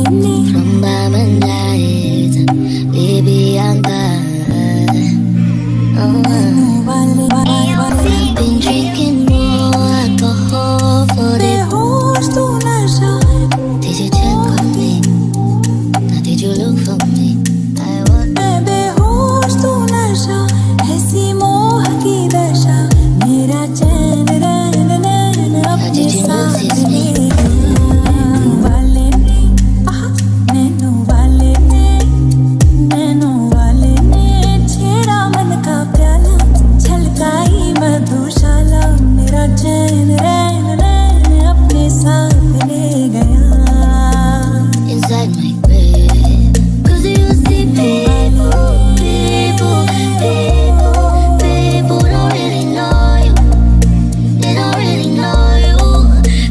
From Bamandait, baby, I'm gone. I've been drinking more alcohol for the horse to Nasha. Did you check on me? Now did you look for me? I want baby horse to Nasha. ऐसी मोह की दशा मेरा चैन रैन नैन अपने साथ ले वाले ने नैनो वाले ने छेड़ा मन का प्याला छलकाई मधुशाला मेरा चैन रैन नैन अपने साथ ले गया inside my bed 'cause you see people don't really know you. They don't really know you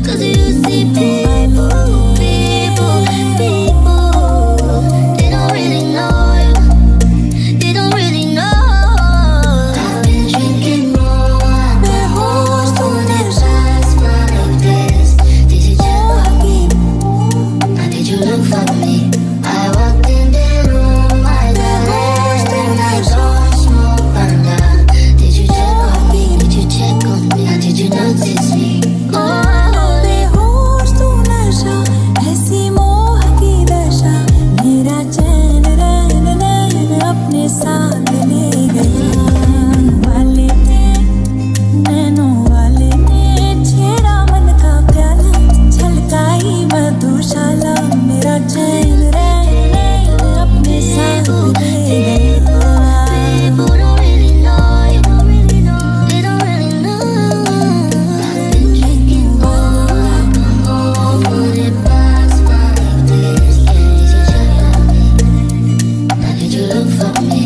'cause you see people they don't really know you. They don't really know. I've been drinking more alcohol for the past 5 days. Did you check on me? Now did you look for me? I walked in the room, I left and I don't smoke banga. Did you check on me? Did you check on me? Now did you notice me? ले होश तू नशा ऐसी मोह की दशा मेरा चैन रैन नैन अपने साथ ले गया वाले ने नैनो वाले ने छेड़ा मन का प्याला छलकाई मधुशाला मेरा चैन रैन नैन अपने साथ ले गया People don't really know you. They don't really know. I've been drinking more alcohol for the past 5 days. Did you check on me? Now did you look for me?